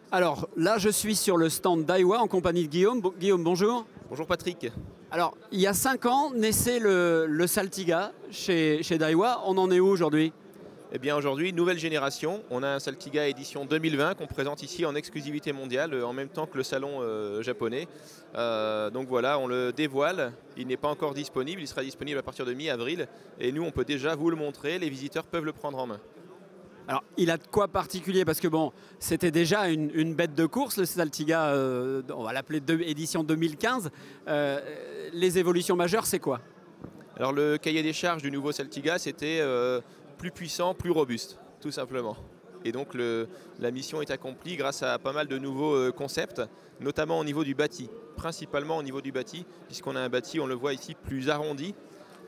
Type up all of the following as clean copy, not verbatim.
Alors là, je suis sur le stand Daiwa en compagnie de Guillaume. Guillaume, bonjour. Bonjour Patrick. Alors, il y a 5 ans, naissait le Saltiga chez Daiwa. On en est où aujourd'hui? Eh bien aujourd'hui, nouvelle génération. On a un Saltiga édition 2020 qu'on présente ici en exclusivité mondiale en même temps que le salon japonais. Donc voilà, on le dévoile. Il n'est pas encore disponible, il sera disponible à partir de mi-avril. Et nous, on peut déjà vous le montrer, les visiteurs peuvent le prendre en main. Alors, il a de quoi particulier? Parce que bon, c'était déjà une bête de course, le Saltiga, on va l'appeler édition 2015. Les évolutions majeures, c'est quoi? Alors le cahier des charges du nouveau Saltiga, c'était plus puissant, plus robuste, tout simplement. Et donc la mission est accomplie grâce à pas mal de nouveaux concepts, notamment au niveau du bâti, principalement au niveau du bâti, puisqu'on a un bâti, on le voit ici, plus arrondi,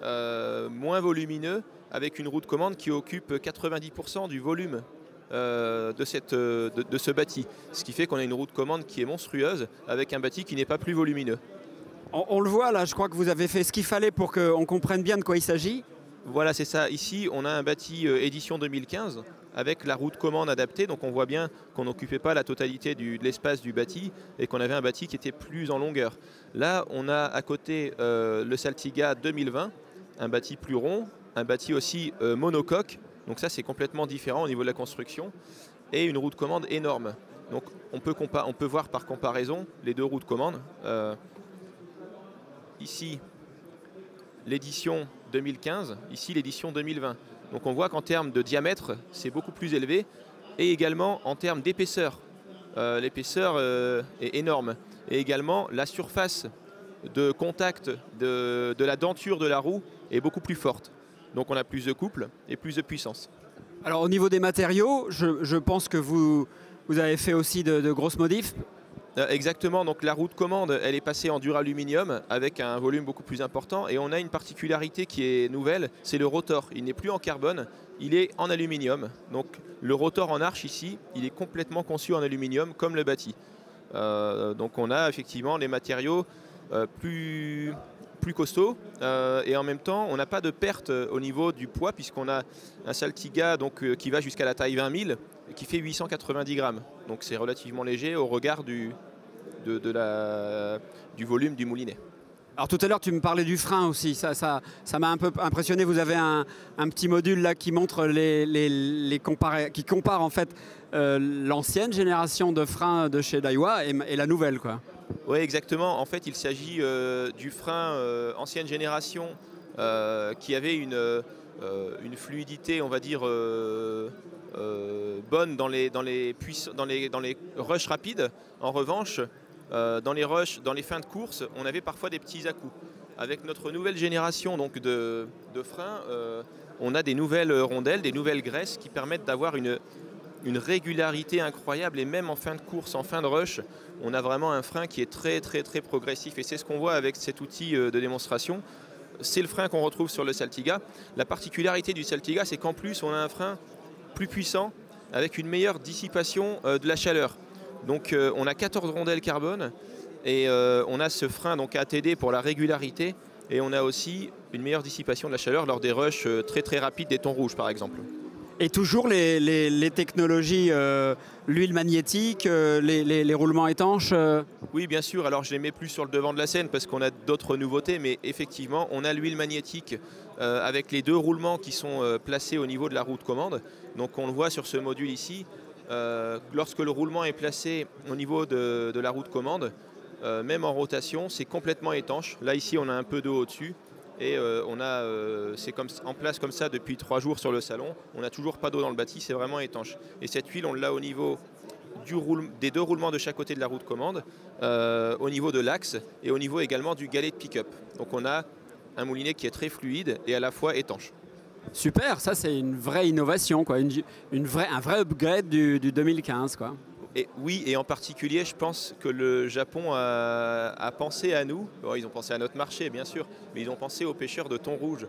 moins volumineux, avec une roue de commande qui occupe 90% du volume de ce bâti. Ce qui fait qu'on a une roue de commande qui est monstrueuse, avec un bâti qui n'est pas plus volumineux. On le voit là, je crois que vous avez fait ce qu'il fallait pour qu'on comprenne bien de quoi il s'agit. Voilà, c'est ça. Ici, on a un bâti édition 2015 avec la roue de commande adaptée. Donc on voit bien qu'on n'occupait pas la totalité de l'espace du bâti et qu'on avait un bâti qui était plus en longueur. Là, on a à côté le Saltiga 2020, un bâti plus rond, un bâti aussi monocoque. Donc ça, c'est complètement différent au niveau de la construction. Et une roue de commande énorme. Donc on peut voir par comparaison les deux roues de commande. Ici, l'édition 2015, ici l'édition 2020. Donc on voit qu'en termes de diamètre, c'est beaucoup plus élevé, et également en termes d'épaisseur. L'épaisseur est énorme. Et également la surface de contact de la denture de la roue est beaucoup plus forte. Donc on a plus de couple et plus de puissance. Alors au niveau des matériaux, je pense que vous avez fait aussi de grosses modifs. Exactement, donc la roue de commande, elle est passée en duraluminium avec un volume beaucoup plus important, et on a une particularité qui est nouvelle, c'est le rotor. Il n'est plus en carbone, il est en aluminium. Donc le rotor en arche ici, il est complètement conçu en aluminium comme le bâti. Donc on a effectivement les matériaux plus costauds, et en même temps on n'a pas de perte au niveau du poids, puisqu'on a un Saltiga qui va jusqu'à la taille 20 000 qui fait 890 grammes. Donc c'est relativement léger au regard du volume du moulinet. Alors tout à l'heure tu me parlais du frein aussi, ça m'a un peu impressionné. Vous avez un petit module là qui montre qui compare en fait l'ancienne génération de freins de chez Daiwa et la nouvelle, quoi. Oui, exactement. En fait, il s'agit du frein ancienne génération qui avait une fluidité, on va dire, bonne dans les rushs rapides. En revanche, dans les fins de course, on avait parfois des petits à-coups. Avec notre nouvelle génération donc, de freins, on a des nouvelles rondelles, des nouvelles graisses qui permettent d'avoir une régularité incroyable, et même en fin de course, en fin de rush, on a vraiment un frein qui est très progressif, et c'est ce qu'on voit avec cet outil de démonstration. C'est le frein qu'on retrouve sur le Saltiga. La particularité du Saltiga, c'est qu'en plus on a un frein plus puissant avec une meilleure dissipation de la chaleur. Donc on a 14 rondelles carbone, et on a ce frein donc ATD pour la régularité, et on a aussi une meilleure dissipation de la chaleur lors des rushs très rapides des thons rouges par exemple. Et toujours les technologies, l'huile magnétique, les roulements étanches. Oui, bien sûr. Alors je les mets plus sur le devant de la scène parce qu'on a d'autres nouveautés, mais effectivement, on a l'huile magnétique avec les deux roulements qui sont placés au niveau de la roue de commande. Donc on le voit sur ce module ici. Lorsque le roulement est placé au niveau de la roue de commande, même en rotation, c'est complètement étanche. Là ici, on a un peu d'eau au-dessus. Et c'est en place comme ça depuis 3 jours sur le salon. On n'a toujours pas d'eau dans le bâti, c'est vraiment étanche. Et cette huile, on l'a au niveau des deux roulements de chaque côté de la roue de commande, au niveau de l'axe et au niveau également du galet de pick-up. Donc on a un moulinet qui est très fluide et à la fois étanche. Super, ça c'est une vraie innovation, quoi. Un vrai upgrade du 2015, quoi. Et oui, et en particulier, je pense que le Japon a pensé à nous. Bon, ils ont pensé à notre marché, bien sûr, mais ils ont pensé aux pêcheurs de thon rouge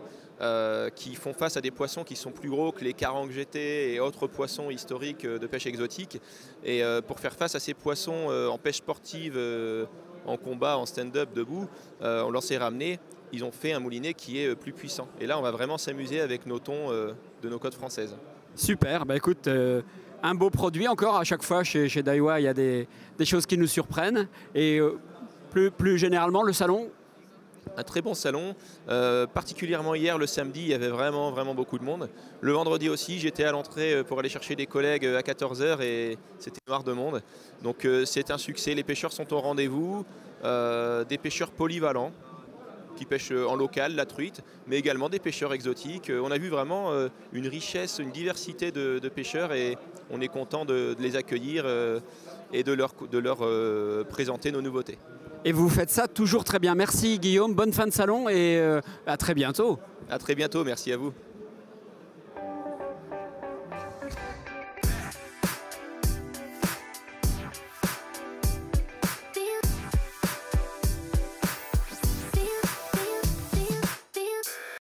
qui font face à des poissons qui sont plus gros que les carangues GT et autres poissons historiques de pêche exotique. Et pour faire face à ces poissons en pêche sportive, en combat, en stand-up, debout, on leur s'est ramené. Ils ont fait un moulinet qui est plus puissant. Et là, on va vraiment s'amuser avec nos thons de nos côtes françaises. Super, bah écoute, un beau produit encore. À chaque fois, chez Daiwa, il y a des choses qui nous surprennent. Et plus généralement, le salon. Un très bon salon, particulièrement hier, le samedi, il y avait vraiment beaucoup de monde. Le vendredi aussi, j'étais à l'entrée pour aller chercher des collègues à 14 h et c'était noir de monde. Donc c'est un succès, les pêcheurs sont au rendez-vous, des pêcheurs polyvalents qui pêchent en local, la truite, mais également des pêcheurs exotiques. On a vu vraiment une richesse, une diversité de pêcheurs et on est content de les accueillir et de leur présenter nos nouveautés. Et vous faites ça toujours très bien. Merci Guillaume, bonne fin de salon et à très bientôt. À très bientôt, merci à vous.